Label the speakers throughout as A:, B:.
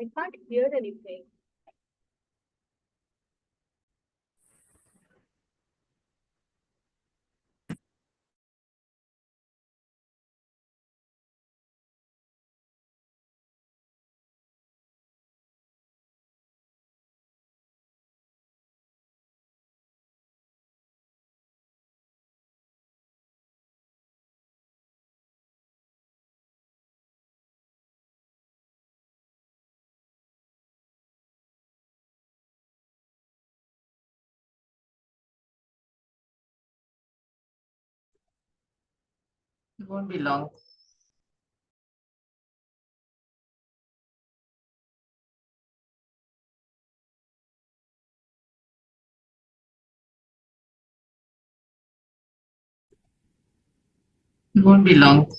A: I can't hear anything.
B: It won't be long. It won't be long.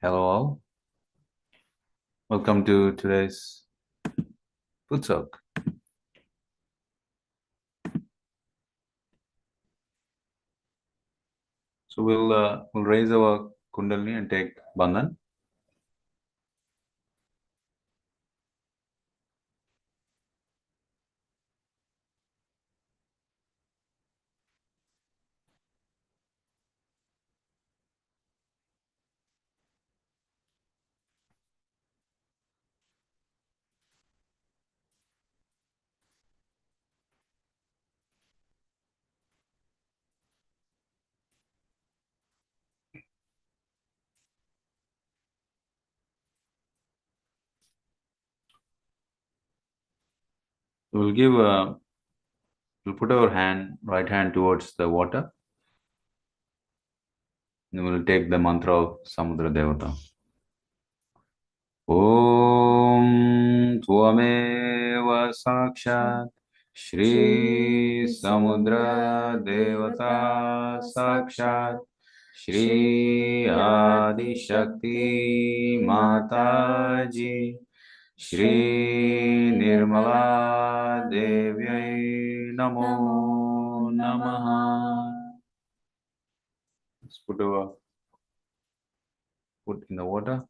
A: Hello all. Welcome to today's food soak. So we'll raise our Kundalini and take Bandhan. We'll give we'll put our right hand towards the water, and we'll take the mantra of Samudra Devata. Om Tvameva Sakshat Shri Samudra Devata Sakshat Shri Adi Shakti Mataji Shri Nirmala Devyai Namo Namaha. Let's put our foot in the water,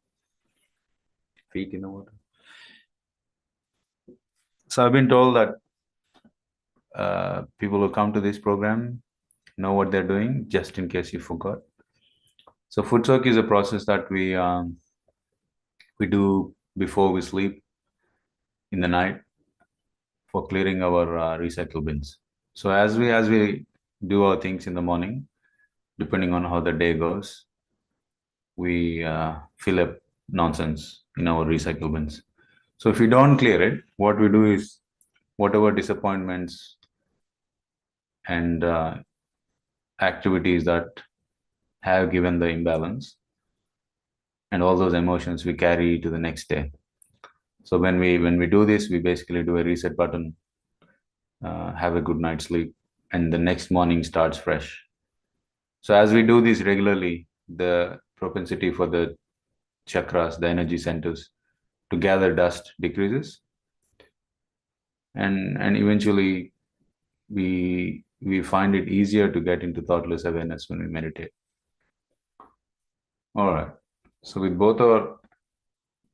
A: feet in the water. So I've been told that people who come to this program know what they're doing, just in case you forgot. So food soak is a process that we do before we sleep in the night for clearing our recycle bins. So as we do our things in the morning, depending on how the day goes, we fill up nonsense in our recycle bins. So if we don't clear it, what we do is whatever disappointments and activities that have given the imbalance and all those emotions we carry to the next day. So when we do this, we basically do a reset button, have a good night's sleep, and the next morning starts fresh. So as we do this regularly, the propensity for the chakras, the energy centers, to gather dust decreases, and eventually we find it easier to get into thoughtless awareness when we meditate. All right. So with both our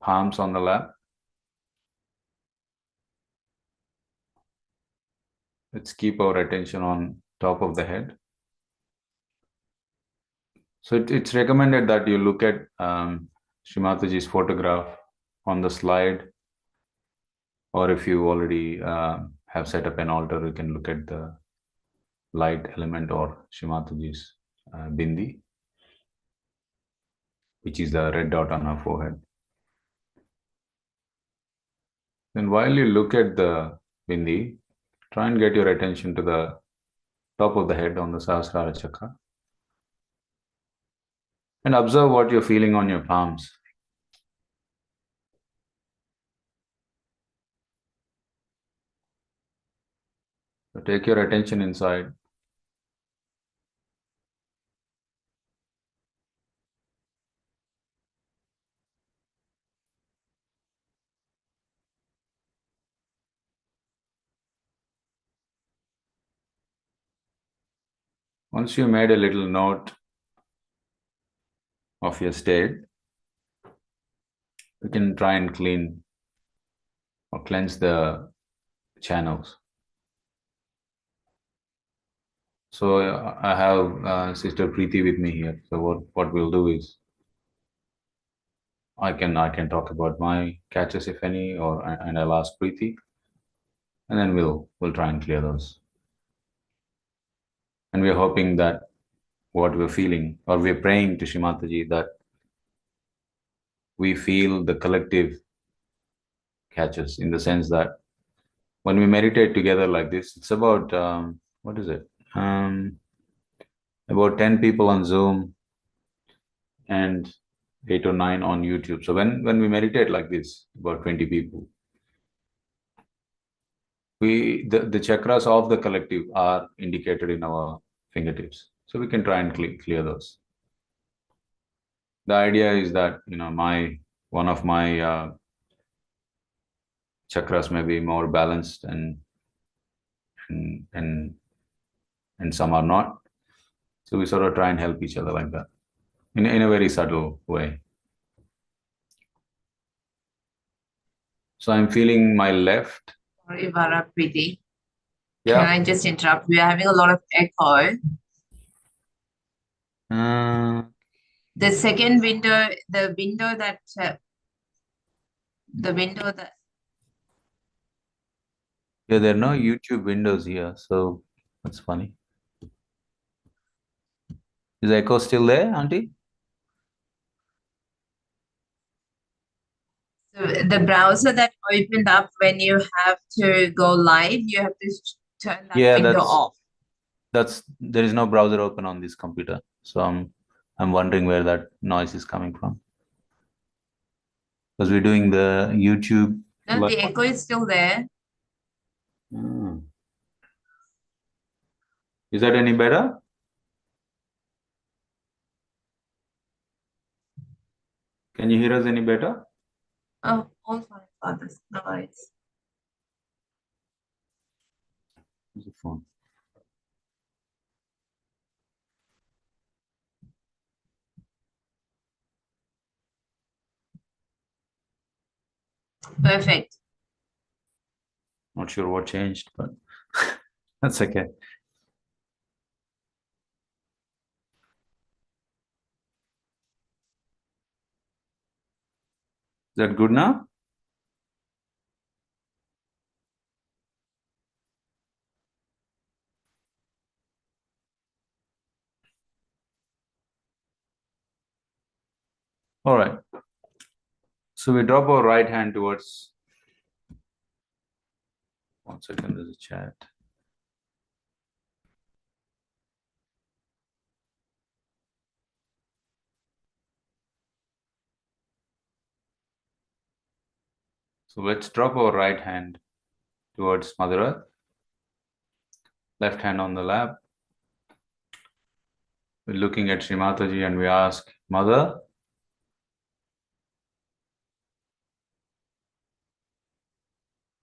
A: palms on the lap, let's keep our attention on top of the head. So it's recommended that you look at Shri Mataji's photograph on the slide, or if you already have set up an altar, you can look at the light element or Shri Mataji's bindi, which is the red dot on her forehead. Then while you look at the bindi, try and get your attention to the top of the head on the Sahasrara chakra. And observe what you're feeling on your palms. So take your attention inside. Once you made a little note of your state, you can try and clean or cleanse the channels. So I have Sister Preeti with me here. So what we'll do is I can talk about my catches, if any, and I'll ask Preeti, and then we'll try and clear those. And we're hoping that what we're feeling, or we're praying to Shri Mataji, that we feel the collective catches, in the sense that when we meditate together like this, it's about what is it? About 10 people on Zoom and 8 or 9 on YouTube. So when we meditate like this, about 20 people, the chakras of the collective are indicated in our fingertips. So we can try and clear those. the idea is that, one of my chakras may be more balanced, and and and some are not. So we sort of try and help each other like that in a very subtle way. So I'm feeling my left.
B: Sorry, Varapriti. Can
A: Yeah.
B: I just interrupt? We are having a lot of echo.
A: Uh,
B: The second window, the window that,
A: yeah, there are no YouTube windows here, so that's funny. Is the echo still there, Auntie?
B: the browser that opened up when you have to go live, you have to turn that
A: Yeah,
B: window off.
A: that's there is no browser open on this computer, so I'm wondering where that noise is coming from because we're doing the YouTube.
B: No, the echo is still there.
A: Hmm. Is that any better? Can you hear us any better?
B: Oh, all fine, fathers. No worries.
A: Use the phone.
B: Perfect.
A: Not sure what changed, but that's okay. Is that good now? All right. So we drop our right hand towards. One second, there's a chat. So let's drop our right hand towards Mother Earth, left hand on the lap. We're looking at Shri Mataji and we ask, Mother,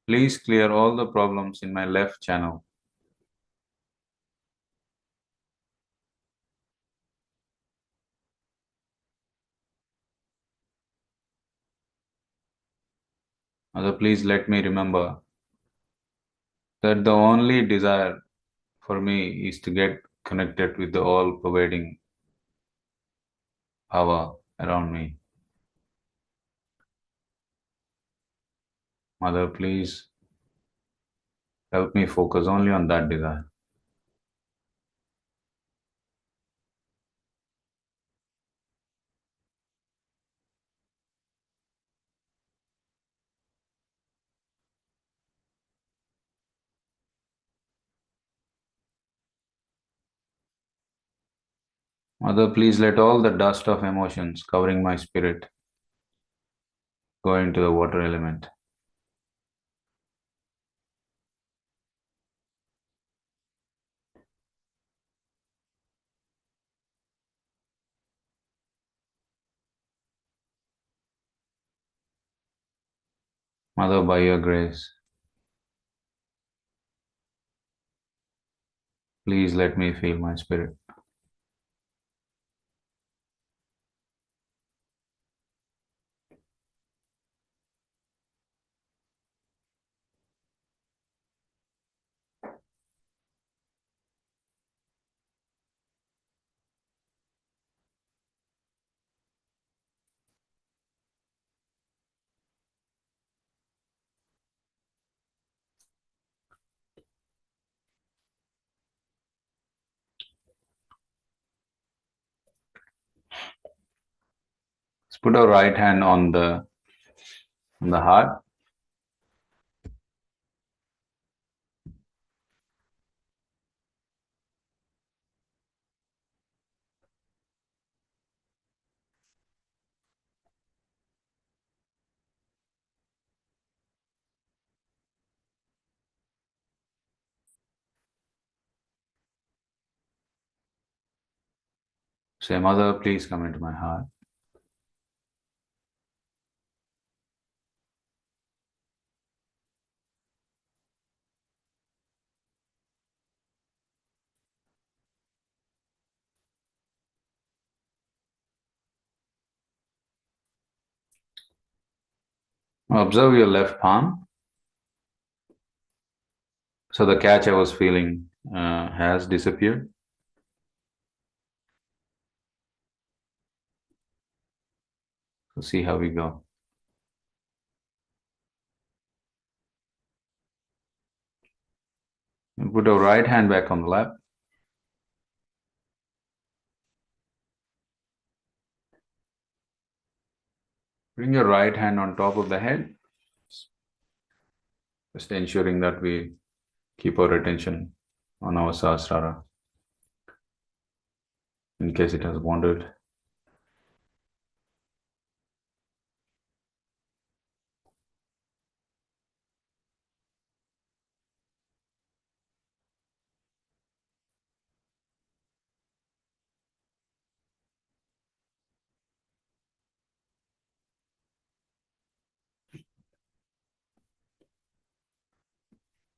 A: please clear all the problems in my left channel. Mother, please let me remember that the only desire for me is to get connected with the all-pervading power around me. Mother, please help me focus only on that desire. Mother, please let all the dust of emotions covering my spirit go into the water element. Mother, by your grace, please let me feel my spirit. Let's put our right hand on the heart. Say, Mother, please come into my heart. Observe your left palm. So the catch I was feeling has disappeared. So see how we go. And put our right hand back on the lap. Bring your right hand on top of the head. Just ensuring that we keep our attention on our Sahasrara in case it has wandered.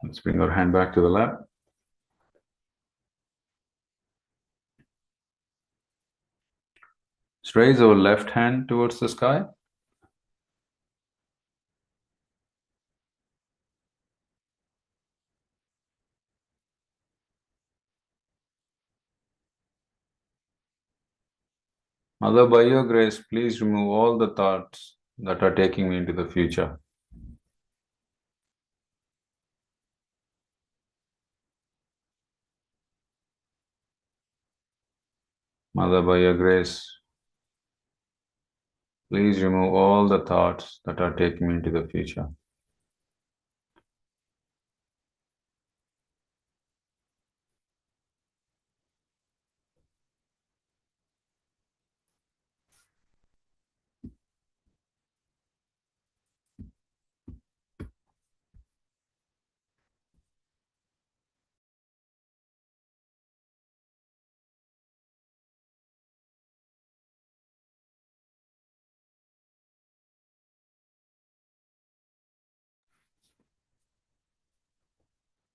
A: Let's bring our hand back to the lap. Let's raise our left hand towards the sky. Mother, by your grace, please remove all the thoughts that are taking me into the future. Mother, by your grace, please remove all the thoughts that are taking me into the future.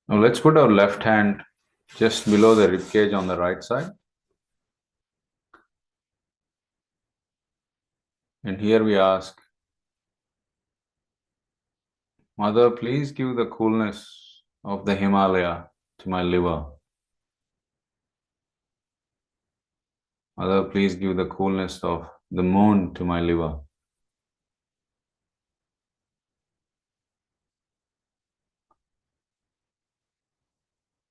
A: Now let's put our left hand just below the rib cage on the right side. And here we ask, Mother, please give the coolness of the Himalaya to my liver. Mother, please give the coolness of the moon to my liver.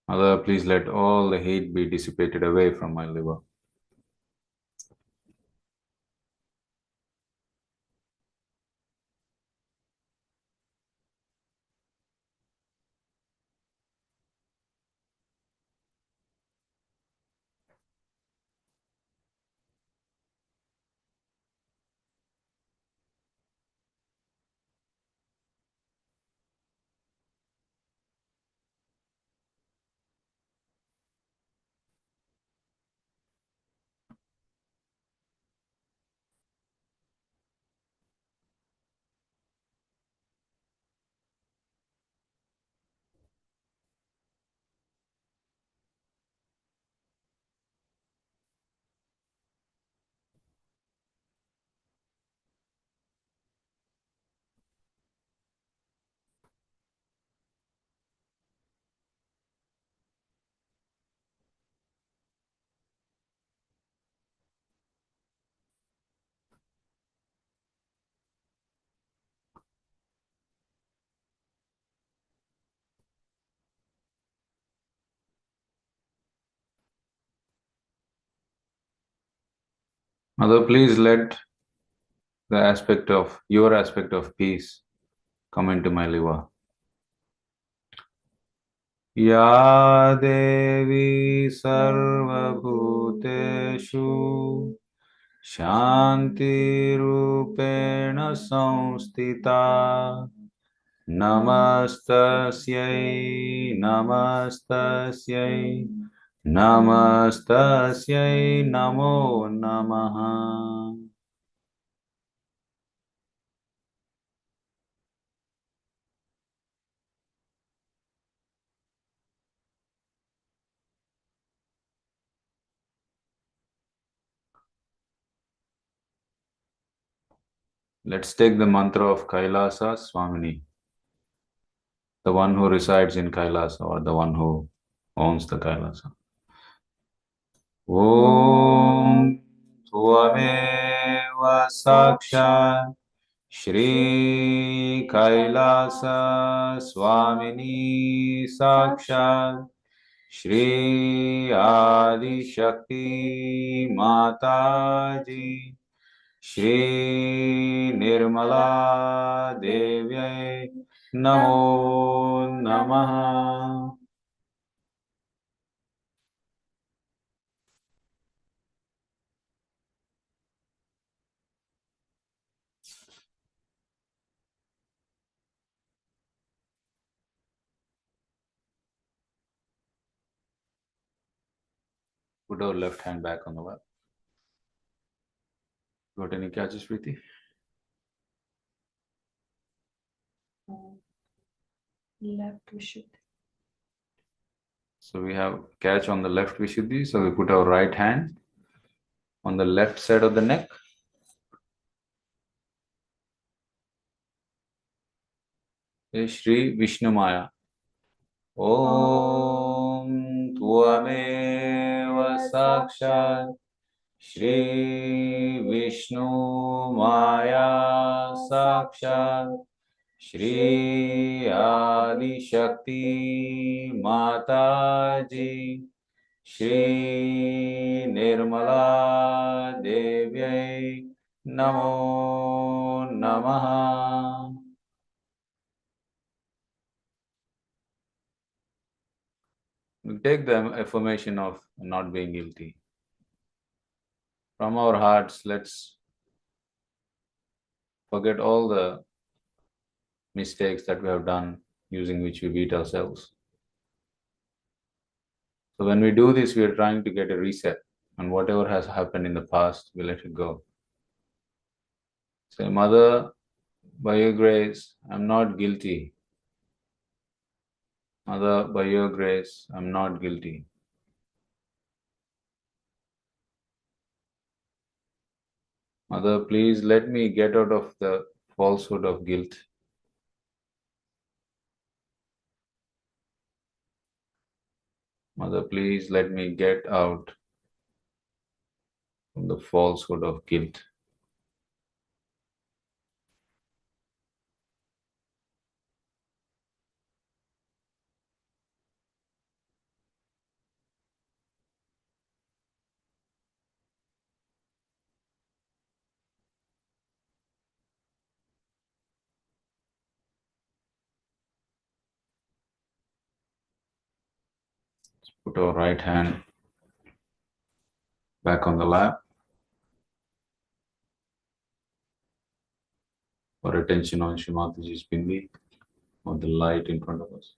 A: Mother, please let all the heat be dissipated away from my liver. Mother, please let your aspect of peace come into my liver. Ya Devi Sarvabhuteshu Shanti Rupena Samstita Namastasyai Namastasyai Namastasyai Namo Namaha. Let's take the mantra of Kailasa Swamini, the one who resides in Kailasa or the one who owns the Kailasa. Om Tvameva Sakshat Shri Kailasa Swamini Sakshat Shri Adi Shakti Mataji Shri Nirmala Devyai Namo Namaha. Put our left hand back on the lap. Got any catches, Preeti?
B: Left Vishuddhi.
A: So we have catch on the left Vishuddhi. So we put our right hand on the left side of the neck. Say Shri Vishnu Maya. Om Tvameva Sakshat Shri Vishnu Maya Sakshat Shri Adi Shakti Mataji Shri Nirmala Devyai Namo Namaha. We take the affirmation of not being guilty. From our hearts, let's forget all the mistakes that we have done using which we beat ourselves. So when we do this, we are trying to get a reset, and whatever has happened in the past, we let it go. Say, Mother, by your grace, I'm not guilty. Mother, by your grace, I'm not guilty. Mother, please let me get out of the falsehood of guilt. Mother, please let me get out from the falsehood of guilt. Put our right hand back on the lap. Our attention on Shri Mataji's bindi, or the light in front of us.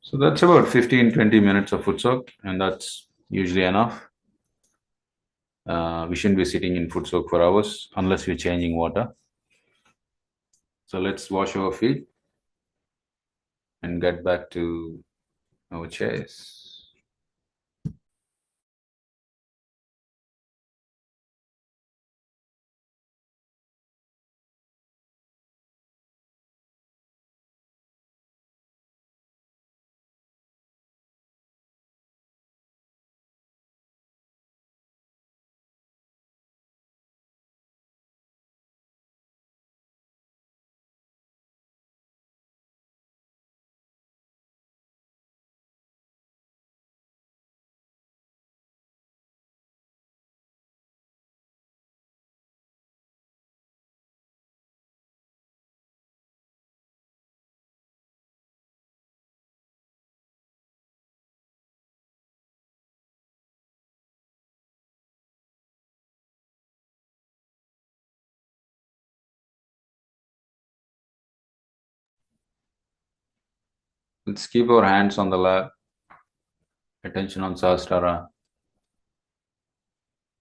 A: So that's about 15-20 minutes of foot soak, and that's usually enough. We shouldn't be sitting in foot soak for hours unless we're changing water. So let's wash our feet and get back to our chairs. Let's keep our hands on the lap, attention on Sahasrara,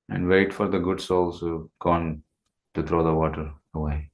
A: and wait for the good souls who've gone to throw the water away.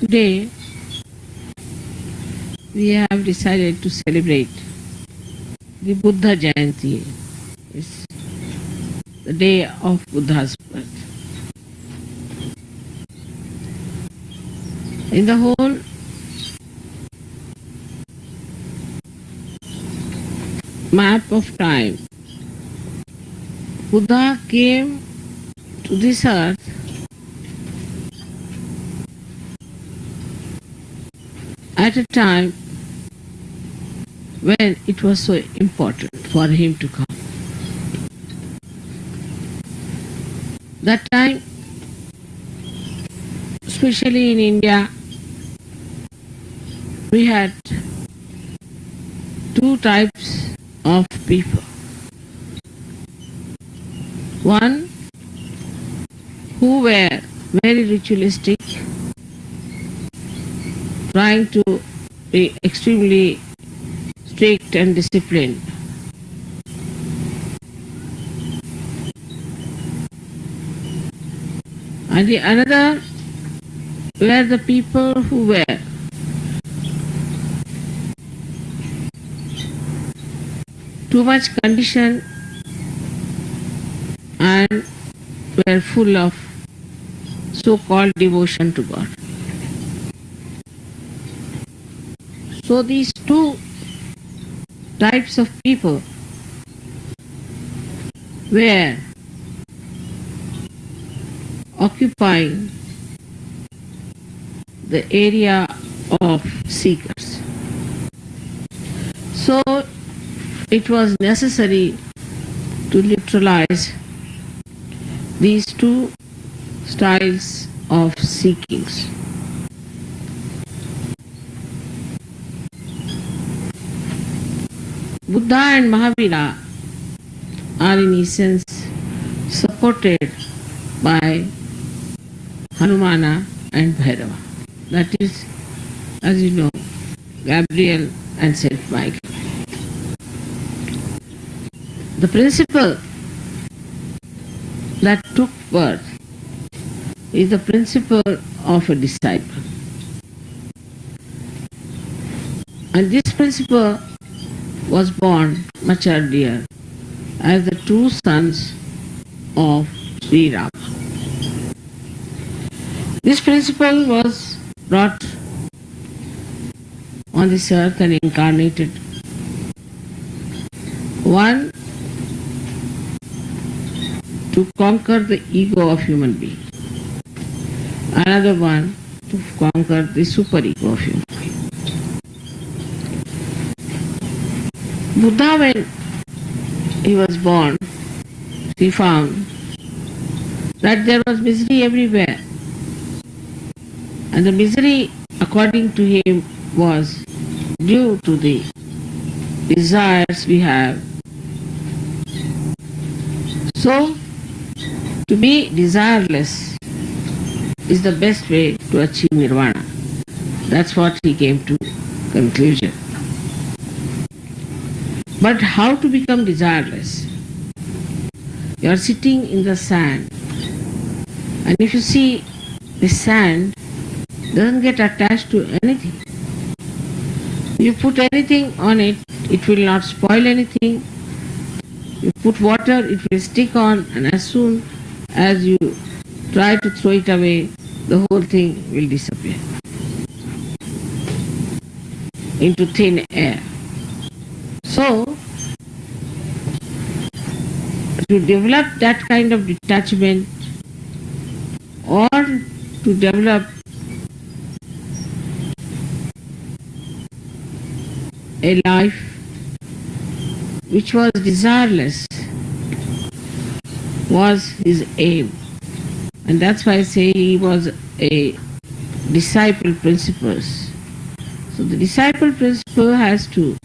C: Today, we have decided to celebrate the Buddha Jayanti. It's the day of Buddha's birth. In the whole map of time, Buddha came to this earth at a time when it was so important for him to come. That time, especially in India, we had two types of people. One who were very ritualistic, trying to be extremely strict and disciplined. And the another were the people who were too much conditioned and were full of so-called devotion to God. So these two types of people were occupying the area of seekers. So it was necessary to neutralize these two styles of seekings. Buddha and Mahavira are in essence supported by Hanumana and Bhairava. That is, as you know, Gabriel and Saint Michael. The principle that took birth is the principle of a disciple. And this principle was born much earlier as the two sons of Sri Rama. This principle was brought on this earth and incarnated. One, to conquer the ego of human being. Another one, to conquer the superego of human being. Buddha, when he was born, he found that there was misery everywhere. And the misery, according to him, was due to the desires we have. So, to be desireless is the best way to achieve Nirvana. That's what he came to conclusion. But how to become desireless? You are sitting in the sand, and if you see the sand doesn't get attached to anything. You put anything on it, it will not spoil anything. You put water, it will stick on, and as soon as you try to throw it away, the whole thing will disappear into thin air. So, to develop that kind of detachment or to develop a life which was desireless was his aim. And that's why I say he was a disciple principle. So the disciple principle has to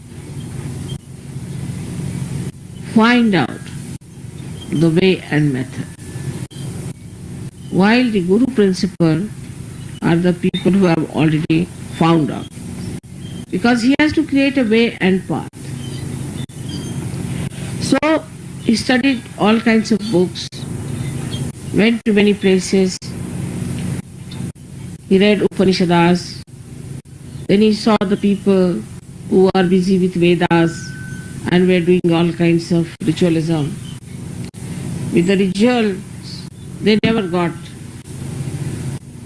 C: find out the way and method, while the Guru principle are the people who have already found out, because he has to create a way and path. So he studied all kinds of books, went to many places, He read Upanishads. Then he saw the people who are busy with Vedas and were doing all kinds of ritualism. With the rituals, they never got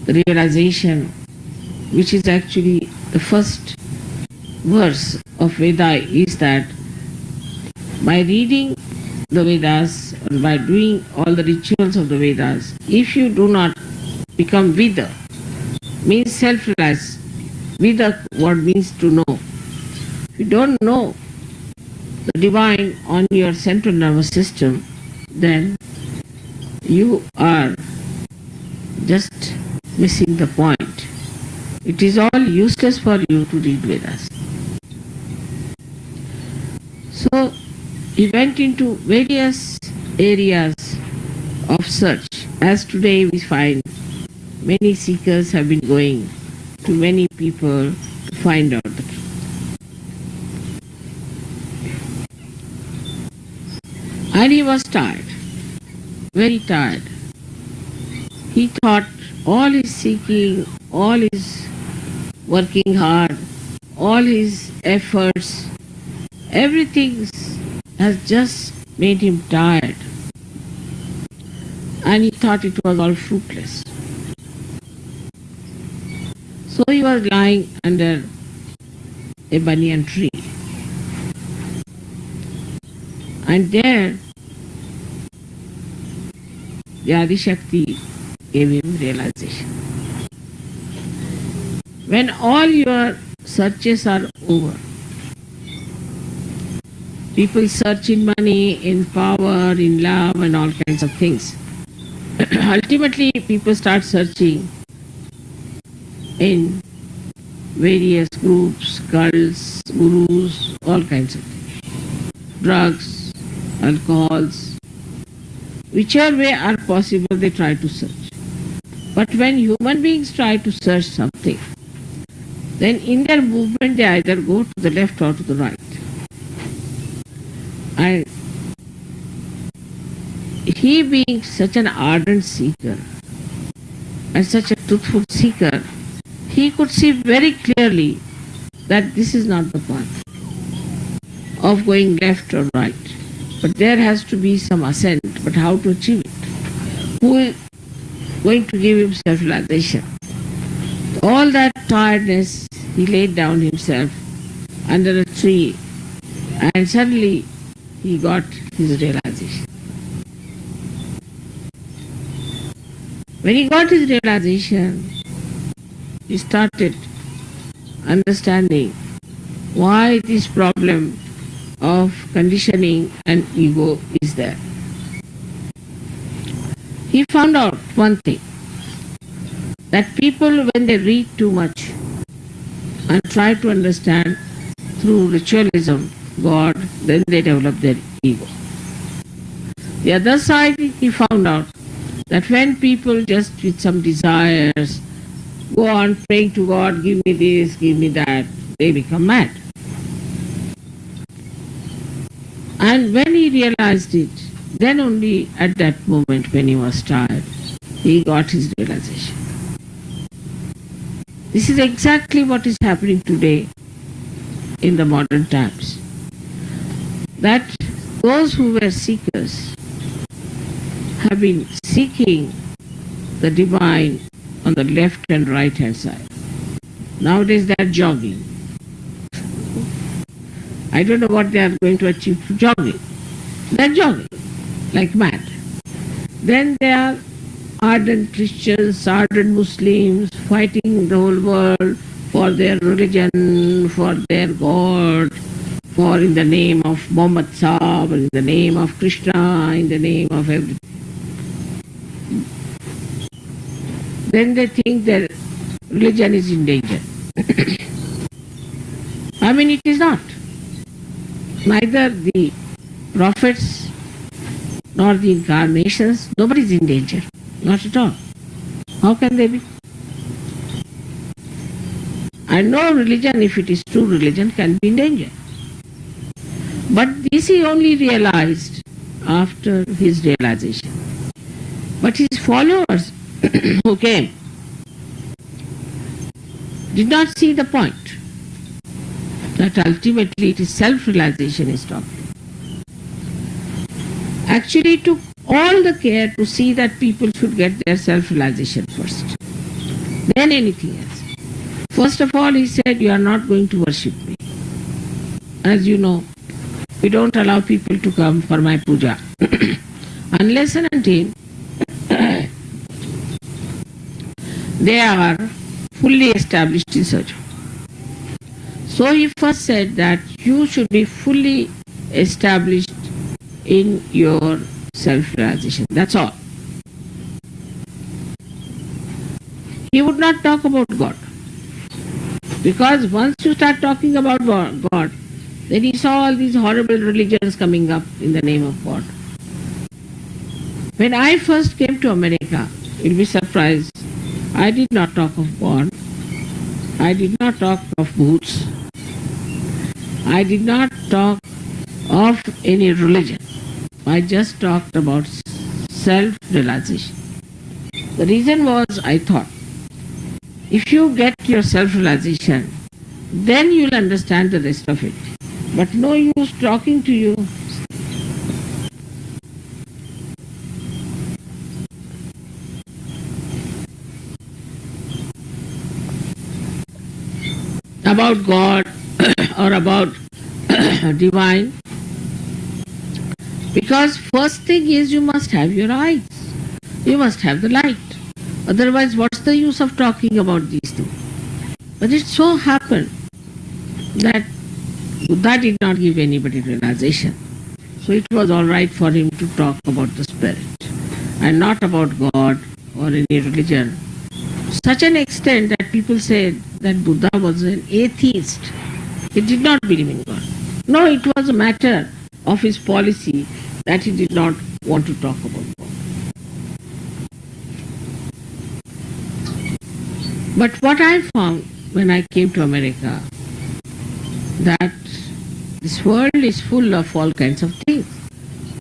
C: the realization, which is actually the first verse of Veda, is that by reading the Vedas or by doing all the rituals of the Vedas, if you do not become Vida, means self-realized. Vida, what means to know. If you don't know the divine on your central nervous system, then you are just missing the point. It is all useless for you to read Vedas. So he went into various areas of search. As today we find many seekers have been going to many people to find out the truth. And he was tired, very tired. He thought all his seeking, all his working hard, all his efforts, everything has just made him tired. And he thought it was all fruitless. So he was lying under a banyan tree. And there, the Adi Shakti gave him realization. When all your searches are over, people search in money, in power, in love, and all kinds of things. Ultimately, people start searching in various groups, cults, gurus, all kinds of things. Drugs, alcohols, whichever way are possible, they try to search. But when human beings try to search something, then in their movement they either go to the left or to the right. And he, being such an ardent seeker and such a truthful seeker, he could see very clearly that this is not the path of going left or right. But there has to be some ascent. But how to achieve it? Who is going to give him self-realization? All that tiredness, he laid down himself under a tree, and suddenly he got his realization. When he got his realization, he started understanding why this problem of conditioning and ego is there. He found out one thing, that people, when they read too much and try to understand through ritualism God, then they develop their ego. The other side, he found out that when people just with some desires go on praying to God, give me this, give me that, they become mad. And when he realized it, then only at that moment when he was tired, he got his realization. This is exactly what is happening today in the modern times. That those who were seekers have been seeking the divine on the left and right hand side. Nowadays they are jogging. I don't know what they are going to achieve through jogging. They are jogging like mad. Then there are ardent Christians, ardent Muslims fighting the whole world for their religion, for their God, for in the name of Muhammad Sahib, in the name of Krishna, in the name of everything. Then they think that religion is in danger. I mean, it is not. Neither the prophets nor the incarnations, nobody is in danger. Not at all. How can they be? And no religion, if it is true religion, can be in danger. But this he only realized after his realization. But his followers who came did not see the point that ultimately it is self-realization is talking. Actually took all the care to see that people should get their self-realization first, then anything else. First of all, he said, you are not going to worship me. As you know, we don't allow people to come for my puja unless and until they are fully established in Sahaja. So he first said that you should be fully established in your self-realization. That's all. He would not talk about God. Because once you start talking about God, then he saw all these horrible religions coming up in the name of God. When I first came to America, you'll be surprised, I did not talk of God. I did not talk of boots. I did not talk of any religion. I just talked about self-realization. The reason was, I thought, if you get your self-realization, then you'll understand the rest of it. But no use talking to you about God or about divine. Because first thing is you must have your eyes. You must have the light. Otherwise, what's the use of talking about these things? But it so happened that Buddha did not give anybody realization. So it was all right for him to talk about the spirit and not about God or any religion. Such an extent that people said that Buddha was an atheist. He did not believe in God. No, it was a matter of his policy that he did not want to talk about God. But what I found when I came to America, that this world is full of all kinds of things.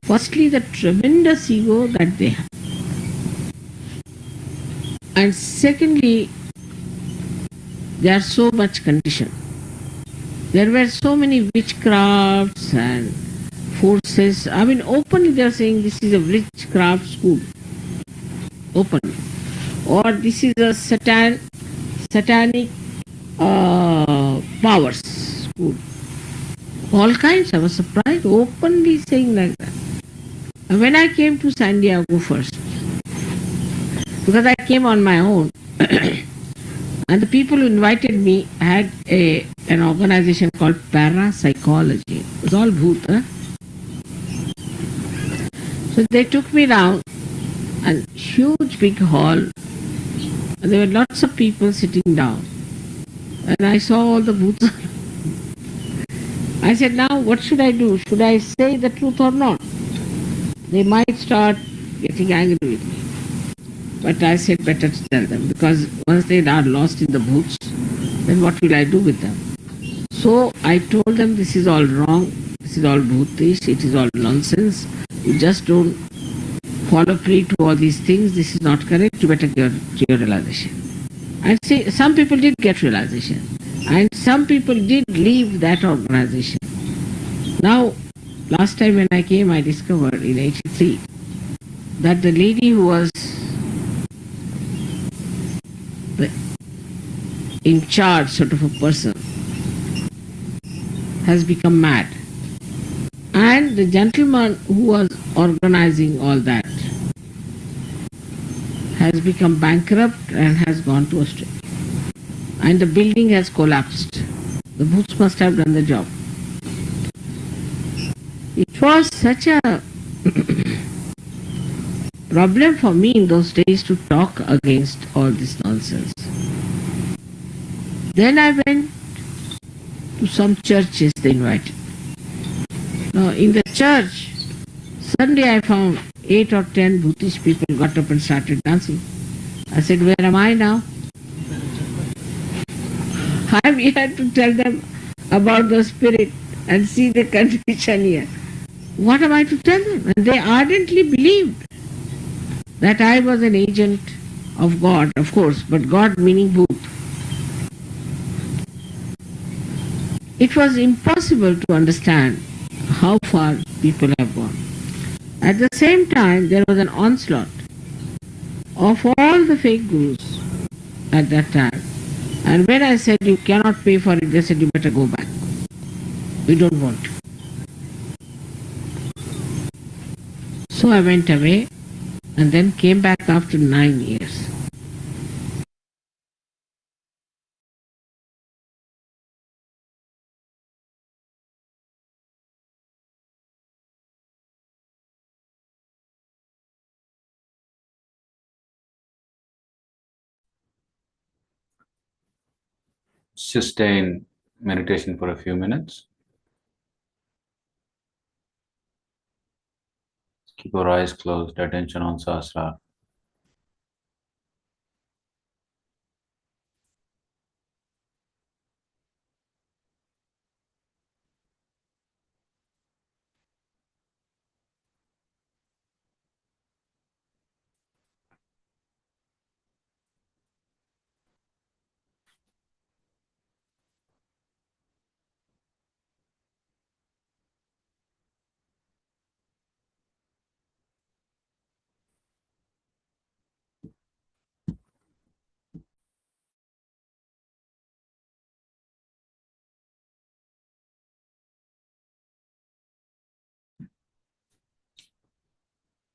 C: Firstly, the tremendous ego that they have. And secondly, they are so much conditioned. There were so many witchcrafts and forces. I mean, openly they are saying this is a witchcraft school. Openly. Or this is a satanic powers school. All kinds. I was surprised, openly saying like that. And when I came to San Diego first, because I came on my own, and the people who invited me had an organization called Parapsychology. It was all bhoot. So they took me down, and huge big hall, and there were lots of people sitting down. And I saw all the booths. I said, now what should I do? Should I say the truth or not? They might start getting angry with me. But I said better to tell them, because once they are lost in the booths, then what will I do with them? So I told them this is all wrong, this is all bhutish, it is all nonsense. You just don't follow free to all these things, this is not correct, you better get your realization. And see, some people did get realization, and some people did leave that organization. Now, last time when I came, I discovered in 83 that the lady who was in charge sort of a person has become mad. And the gentleman who was organizing all that has become bankrupt and has gone to Australia. And the building has collapsed. The boots must have done the job. It was such a problem for me in those days to talk against all this nonsense. Then I went to some churches they invited. Now in the church, suddenly I found 8 or 10 Buddhist people got up and started dancing. I said, where am I now? I'm here to tell them about the spirit and see the condition here. What am I to tell them? And they ardently believed that I was an agent of God, of course, but God meaning Bhut. it was impossible to understand how far people have gone. At the same time, there was an onslaught of all the fake gurus at that time. And when I said you cannot pay for it, they said you better go back. We don't want. So I went away and then came back after 9 years.
A: Just stay in meditation for a few minutes. Keep your eyes closed, attention on Sahasrara.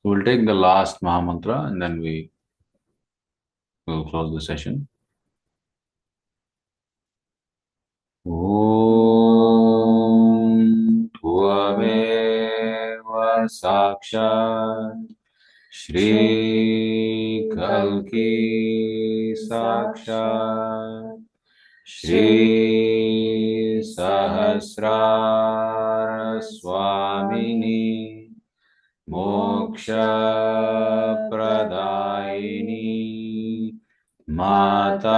A: We'll take the last Mahamantra and then we will close the session. Om Tvameva Sakshat Shri Kalki Sakshat Shri Sahasrara Swamini Moksha Pradayini Mataji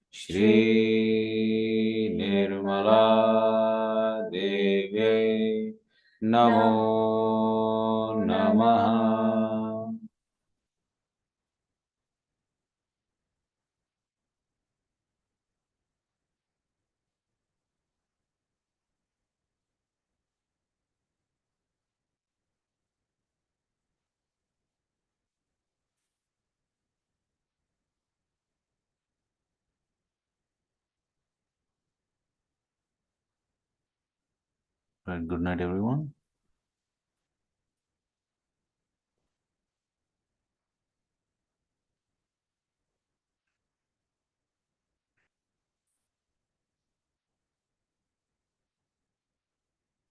A: Shri Nirmala Devi Namo Namaha. Right, good night, everyone.